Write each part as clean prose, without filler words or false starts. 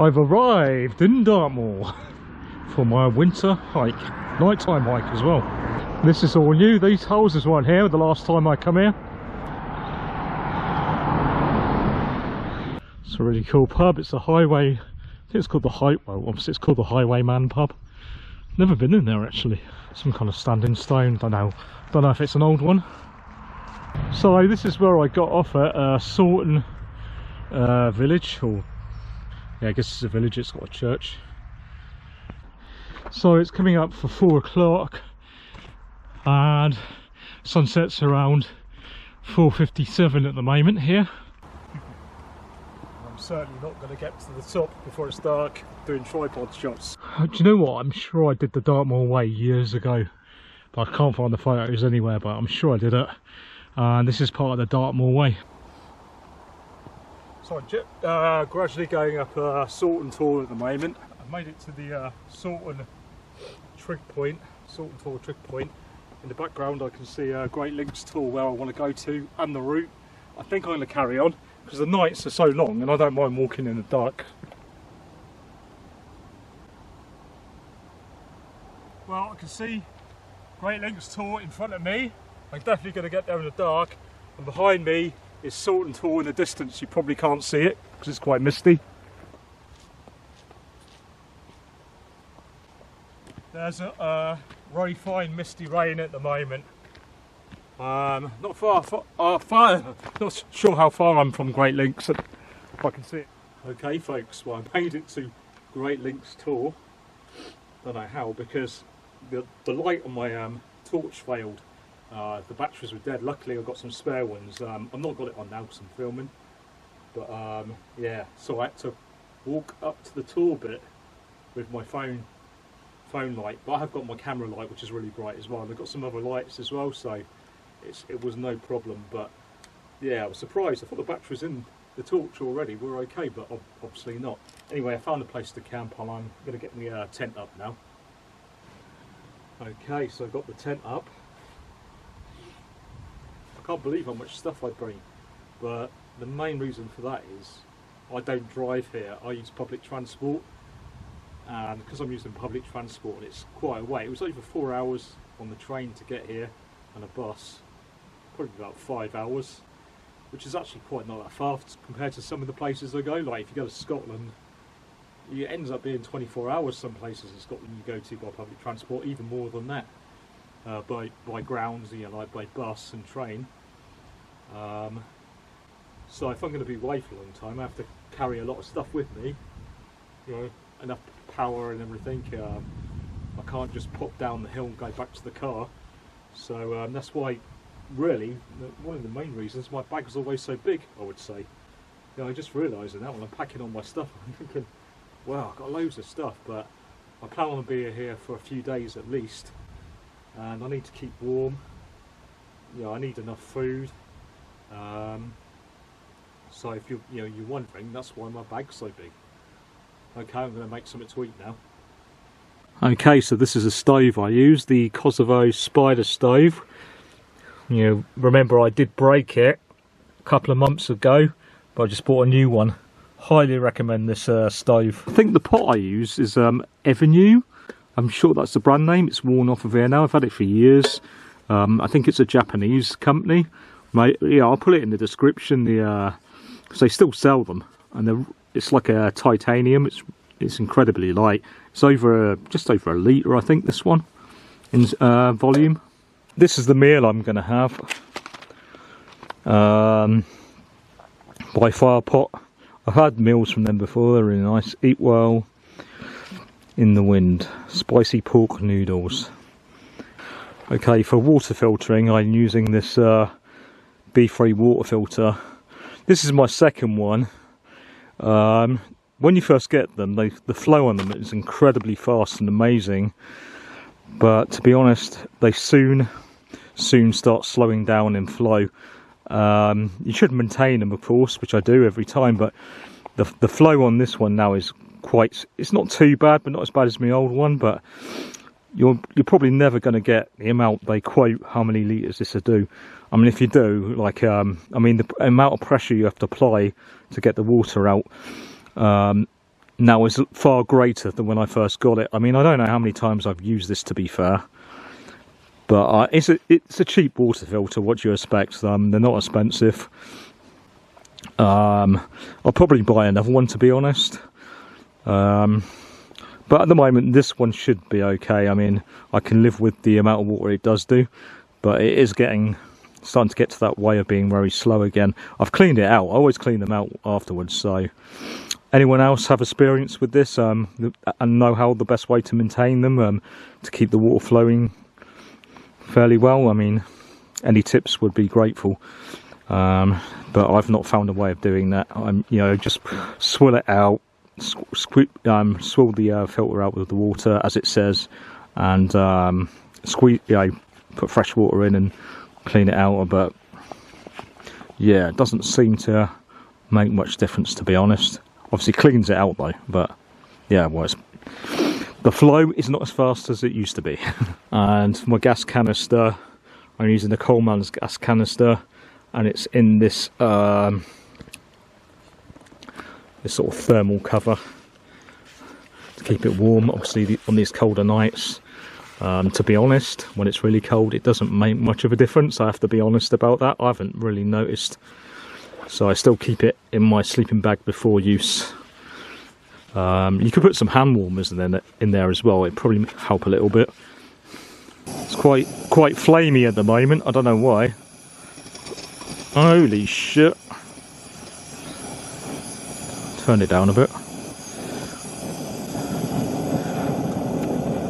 I've arrived in Dartmoor for my winter hike, nighttime hike as well. This is all new. These houses weren't here the last time I come here. It's a really cool pub. It's a highway. I think it's called obviously it's called the Highwayman Pub. Never been in there actually. Some kind of standing stone. Don't know if it's an old one. So this is where I got off at Sourton village, or yeah, I guess it's a village. It's got a church. So it's coming up for 4 o'clock and sunset's around 4:57 at the moment here. I'm certainly not going to get to the top before it's dark doing tripod shots. Do you know what? I'm sure I did the Dartmoor way years ago, but I can't find the photos anywhere, but I'm sure I did it. And this is part of the Dartmoor way. So I'm gradually going up Sourton Tor at the moment. I've made it to the Sourton Tor trig point. In the background I can see Great Links Tor, where I want to go to, and the route. I think I'm going to carry on because the nights are so long and I don't mind walking in the dark. Well, I can see Great Links Tor in front of me. I'm definitely going to get there in the dark, and behind me is Sourton Tor in the distance. You probably can't see it because it's quite misty. There's a very fine misty rain at the moment. Not sure how far I'm from Great Links, if I can see it. Okay folks, well I made it to Great Links Tor. Don't know how, because the light on my torch failed. The batteries were dead. Luckily I've got some spare ones. I've not got it on now because I'm filming, but yeah, so I had to walk up to the Tor bit with my phone light, but I have got my camera light, which is really bright as well, and I've got some other lights as well, so it was no problem. But yeah, I was surprised. I thought the batteries in the torch already were okay, but obviously not. Anyway, I found a place to camp, and I'm going to get my tent up now. Okay, so I've got the tent up. I can't believe how much stuff I bring, but the main reason for that is I don't drive here. I use public transport, and because I'm using public transport, it's quite a way. It was over 4 hours on the train to get here, and a bus probably about 5 hours, which is actually quite not that far compared to some of the places I go. Like if you go to Scotland, it ends up being 24 hours some places in Scotland you go to by public transport, even more than that. By grounds, you know, like by bus and train. So if I'm going to be away for a long time, I have to carry a lot of stuff with me, you know, enough power and everything. I can't just pop down the hill and go back to the car. So that's why, really, one of the main reasons my bag's always so big, I would say. You know, I just realising that when I'm packing all my stuff, I'm thinking, wow, I've got loads of stuff, but I plan on being here for a few days at least. And I need to keep warm. You know, I need enough food. So if you're wondering, that's why my bag's so big. Okay, I'm going to make something to eat now. Okay, so this is a stove I use, the Kosovo Spider stove. You know, remember I did break it a couple of months ago, but I just bought a new one. Highly recommend this stove. I think the pot I use is Avenue. I'm sure that's the brand name. It's worn off of here now. I've had it for years. I think it's a Japanese company. Yeah, I'll put it in the description. Because they still sell them, and it's like a titanium. It's incredibly light. It's just over a litre, I think. This one in volume. This is the meal I'm going to have. By fire pot. I've had meals from them before. They're really nice. Eat well. In the wind. Spicy pork noodles. Okay, for water filtering I'm using this B3 water filter. This is my second one. When you first get them, the flow on them is incredibly fast and amazing, but to be honest, they soon start slowing down in flow. You should maintain them, of course, which I do every time, but the flow on this one now is it's not too bad, but not as bad as my old one. But you're probably never going to get the amount they quote how many litres this will do. I mean, if you do, like, I mean, the amount of pressure you have to apply to get the water out, now is far greater than when I first got it. I mean, I don't know how many times I've used this, to be fair, but it's a cheap water filter. What do you expect? They're not expensive. I'll probably buy another one, to be honest. But at the moment, this one should be okay. I mean, I can live with the amount of water it does do, but it is starting to get to that way of being very slow again. I've cleaned it out. I always clean them out afterwards. So anyone else have experience with this and know how the best way to maintain them to keep the water flowing fairly well? I mean, any tips would be grateful. But I've not found a way of doing that. Just swill it out, swill the filter out with the water as it says, and squeeze, put fresh water in and clean it out. But yeah, it doesn't seem to make much difference, to be honest. Obviously cleans it out though, but yeah, well, the flow is not as fast as it used to be. And my gas canister, I'm using the Coleman's gas canister, and it's in this this sort of thermal cover to keep it warm. Obviously on these colder nights, to be honest, when it's really cold, it doesn't make much of a difference. I have to be honest about that. I haven't really noticed, so I still keep it in my sleeping bag before use. You could put some hand warmers in there as well. It'd probably help a little bit. It's quite flamey at the moment. I don't know why. Holy shit. Turn it down a bit.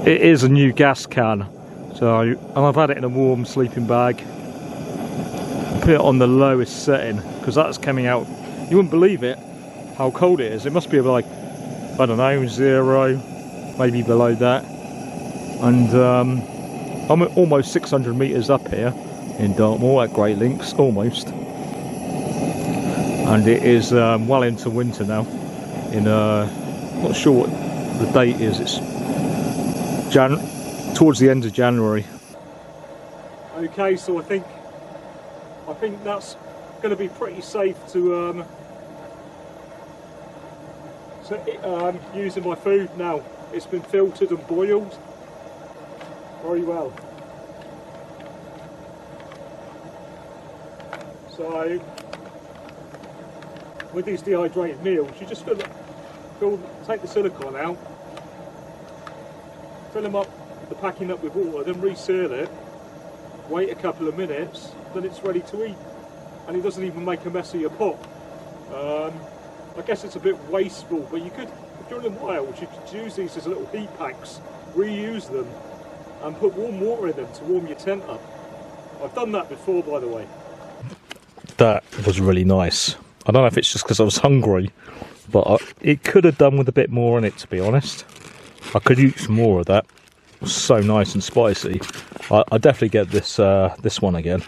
It is a new gas can, and I've had it in a warm sleeping bag. Put it on the lowest setting because that's coming out. You wouldn't believe it how cold it is. It must be like, I don't know, 0, maybe below that. And I'm almost 600 metres up here in Dartmoor at Great Links, almost. And it is well into winter now. Not sure what the date is. It's towards the end of January. Okay, so I think that's going to be pretty safe to using my food now. It's been filtered and boiled very well. So with these dehydrated meals, you just take the silicone out, fill them up, the packing up with water, then reseal it, wait a couple of minutes, then it's ready to eat, and it doesn't even make a mess of your pot. I guess it's a bit wasteful, but you could, during the wild, you could use these as little heat packs, reuse them, and put warm water in them to warm your tent up. I've done that before, by the way. That was really nice. I don't know if it's just because I was hungry, but it could have done with a bit more in it, to be honest. I could use more of that. It was so nice and spicy. I definitely get this one again.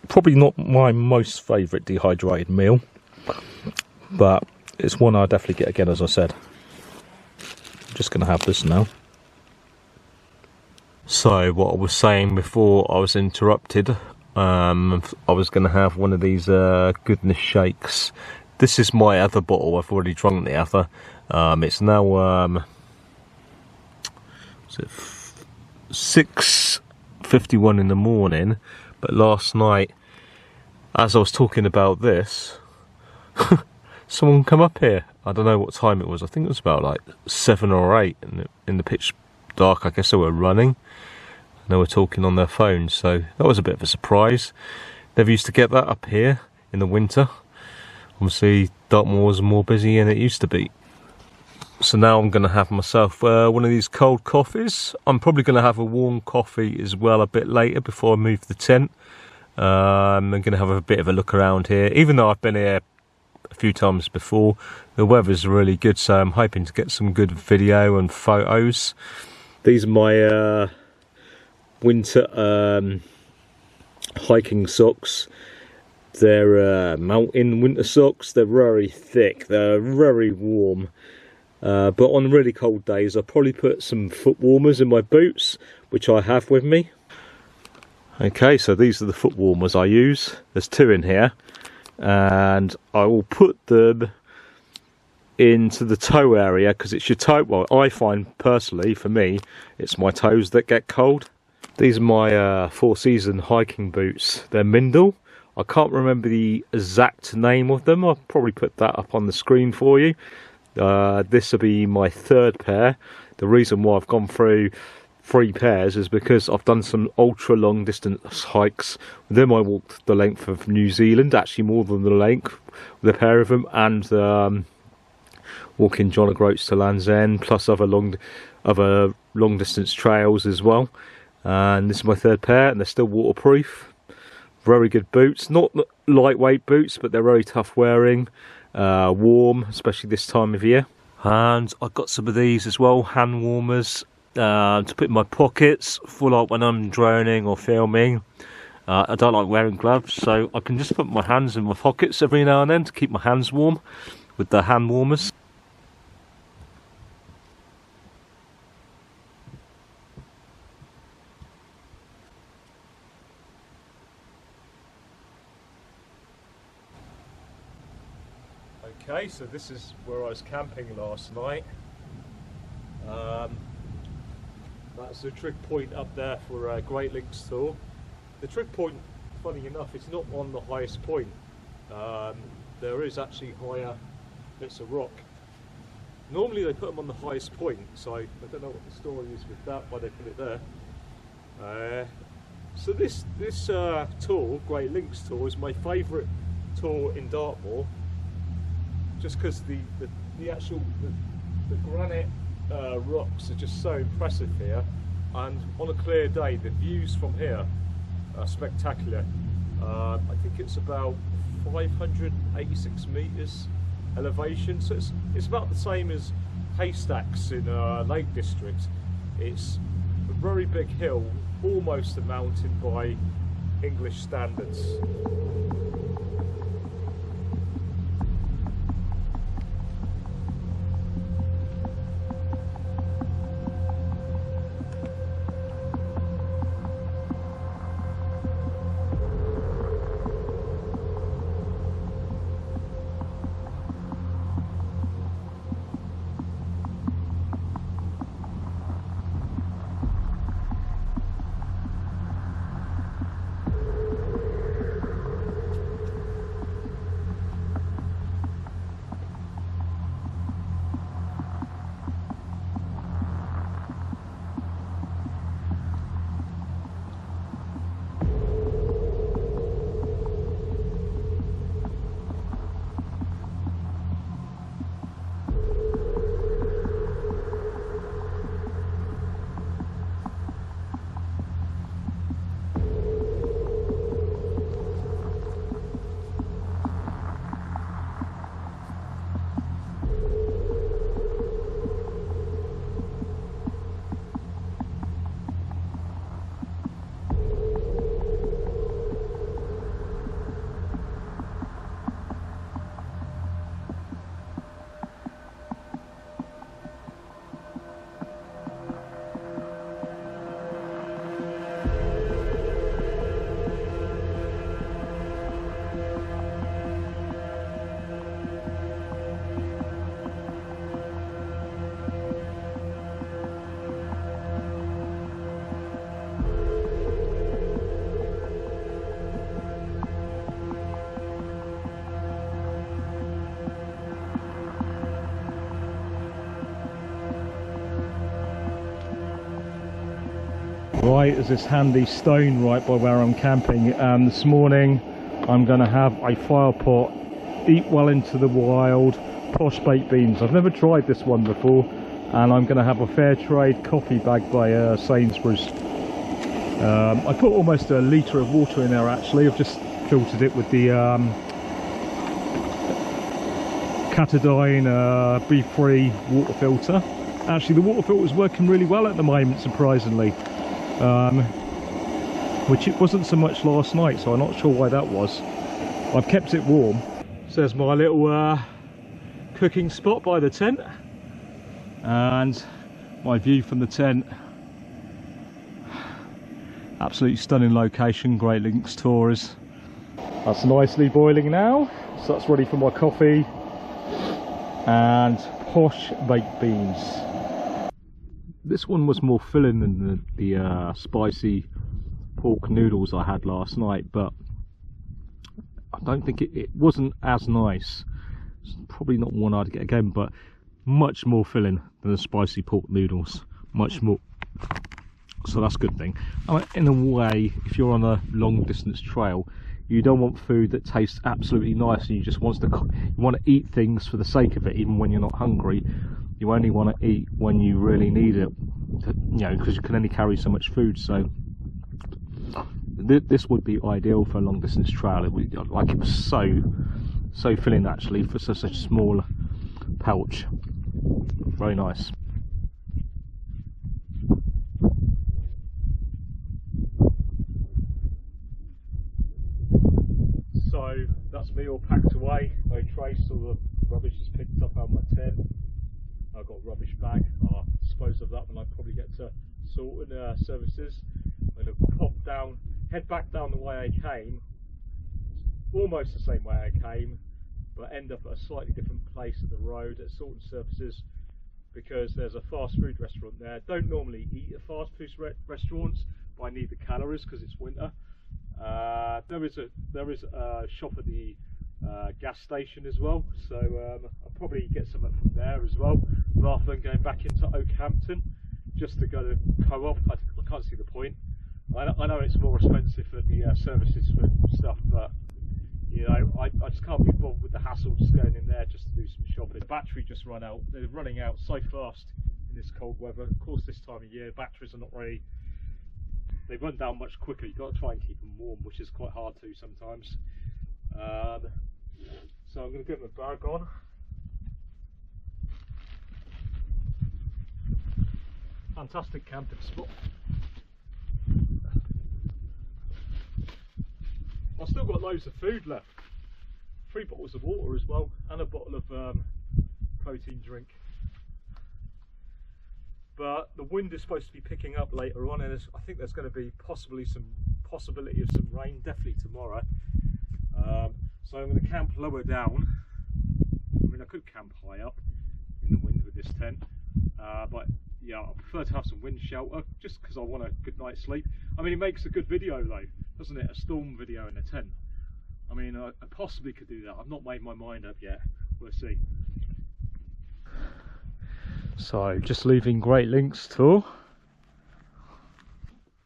Probably not my most favourite dehydrated meal, but it's one I'll definitely get again, as I said. I'm just going to have this now. So what I was saying before I was interrupted, I was going to have one of these goodness shakes. This is my other bottle. I've already drunk the other. It's now 6:51 in the morning, but last night, as I was talking about this, someone come up here. I don't know what time it was. I think it was about like 7 or 8 in the pitch dark. I guess they were running. They were talking on their phones, so that was a bit of a surprise. Never used to get that up here in the winter. Obviously, Dartmoor was more busy than it used to be. So now I'm going to have myself one of these cold coffees. I'm probably going to have a warm coffee as well a bit later before I move the tent. I'm going to have a bit of a look around here. Even though I've been here a few times before, the weather's really good, so I'm hoping to get some good video and photos. These are my winter hiking socks. They're mountain winter socks. They're very thick, they're very warm, but on really cold days I'll probably put some foot warmers in my boots, which I have with me. Okay, so these are the foot warmers I use. There's 2 in here, and I will put them into the toe area, because it's your toe. Well, I find personally, for me, it's my toes that get cold. These are my four-season hiking boots. They're Mindel. I can't remember the exact name of them. I'll probably put that up on the screen for you. This will be my third pair. The reason why I've gone through 3 pairs is because I've done some ultra long distance hikes. With them I walked the length of New Zealand, actually more than the length with a pair of them, and walking John O'Groats to Land's End, plus other long distance trails as well. And this is my third pair, and they're still waterproof. Very good boots, not lightweight boots, but they're very tough wearing, warm, especially this time of year. And I've got some of these as well, hand warmers, to put in my pockets for like when I'm droning or filming. I don't like wearing gloves, so I can just put my hands in my pockets every now and then to keep my hands warm with the hand warmers. Okay, so this is where I was camping last night. That's the trig point up there for Great Links Tor. The trig point, funny enough, it's not on the highest point. There is actually higher bits of rock. Normally they put them on the highest point, so I don't know what the story is with that, why they put it there. So this tour, Great Links Tor, is my favourite tour in Dartmoor. Just because the granite rocks are just so impressive here, and on a clear day the views from here are spectacular. I think it's about 586 metres elevation, so it's about the same as Haystacks in Lake District. It's a very big hill, almost a mountain by English standards. Right, there's this handy stone right by where I'm camping, and this morning I'm going to have a fire pot, eat well into the wild, posh baked beans. I've never tried this one before, and I'm going to have a fair trade coffee bag by Sainsbury's. I put almost a litre of water in there actually. I've just filtered it with the Catadine B3 water filter. Actually the water filter is working really well at the moment, surprisingly. Which it wasn't so much last night, so I'm not sure why that was. I've kept it warm. So there's my little cooking spot by the tent, and my view from the tent. Absolutely stunning location, Great Links Tors. That's nicely boiling now, so that's ready for my coffee. and posh baked beans. This one was more filling than the spicy pork noodles I had last night, but I don't think it wasn't as nice. It's probably not one I'd get again, but much more filling than the spicy pork noodles, much more. So that's a good thing. In a way, if you're on a long distance trail, you don't want food that tastes absolutely nice and you just want to eat things for the sake of it, even when you're not hungry. You only want to eat when you really need it, because you can only carry so much food. So this would be ideal for a long distance trail. It was so filling actually for such a small pouch. Very nice. So that's me all packed away. No trace, all the rubbish is picked up out of my tent. I've got a rubbish bag. I'll dispose of that when I probably get to Sourton services. I'm going to head back down the way I came, almost the same way I came, but end up at a slightly different place at the road at Sourton services, because there's a fast food restaurant there. Don't normally eat at fast food restaurants, but I need the calories because it's winter. There is a shop at the gas station as well, so I'll probably get some from there as well, rather than going back into Okehampton just to go to Co-op. I can't see the point. I know it's more expensive for the services for stuff, but I just can't be bothered with the hassle just going in there just to do some shopping. The battery just run out. They're running out so fast in this cold weather. Of course, this time of year batteries are not really, they run down much quicker. You've got to try and keep them warm, which is quite hard to sometimes. So I'm going to get my bag on. Fantastic camping spot. I've still got loads of food left. 3 bottles of water as well, and a bottle of protein drink. But the wind is supposed to be picking up later on, and I think there's going to be some possibility of some rain, definitely tomorrow. So I'm going to camp lower down. I mean, I could camp high up in the wind with this tent, but yeah, I prefer to have some wind shelter just because I want a good night's sleep. I mean, it makes a good video though, doesn't it? A storm video in a tent. I mean, I possibly could do that. I've not made my mind up yet. We'll see. So, just leaving Great Links Tor.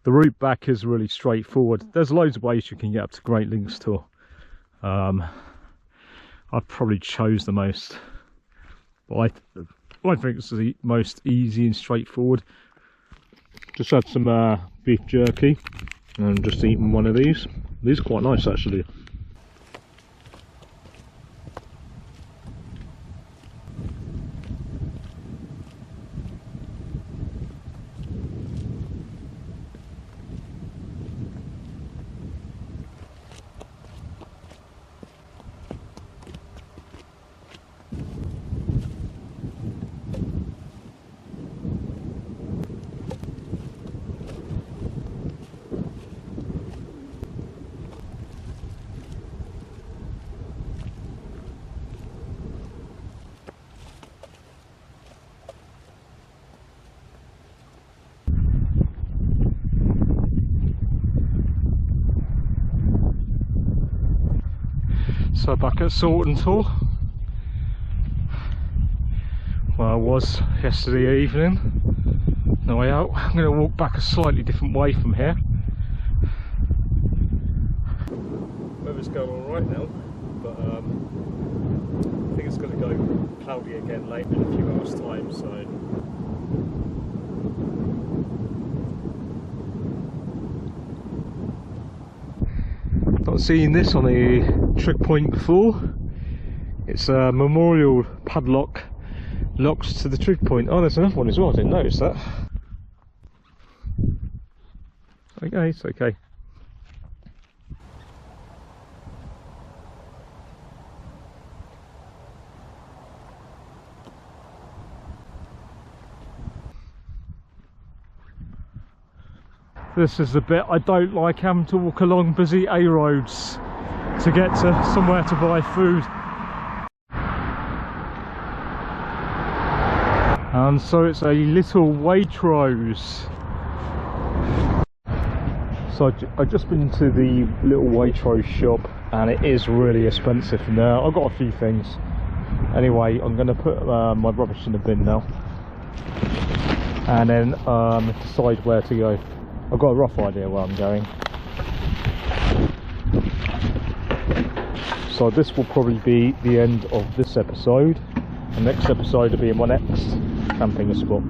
The route back is really straightforward. There's loads of ways you can get up to Great Links Tor. I've probably chose the most, but I think it's the most easy and straightforward. Just had some beef jerky and just eating one of these. These are quite nice actually. So back at Sourton Tor, where I was yesterday evening. On the way out, I'm going to walk back a slightly different way from here. Weather's going all right now, but I think it's going to go cloudy again later in a few hours' time. So. Not seen this on the trig point before. It's a memorial padlock locks to the trig point. Oh, there's another one as well, I didn't notice that. Okay, it's okay. This is the bit I don't like, having to walk along busy A roads to get to somewhere to buy food. And so it's a little Waitrose. So I've just been to the little Waitrose shop, and it is really expensive now. I've got a few things. Anyway, I'm going to put my rubbish in the bin now, and then decide where to go. I've got a rough idea where I'm going. So this will probably be the end of this episode. The next episode will be in my next camping spot.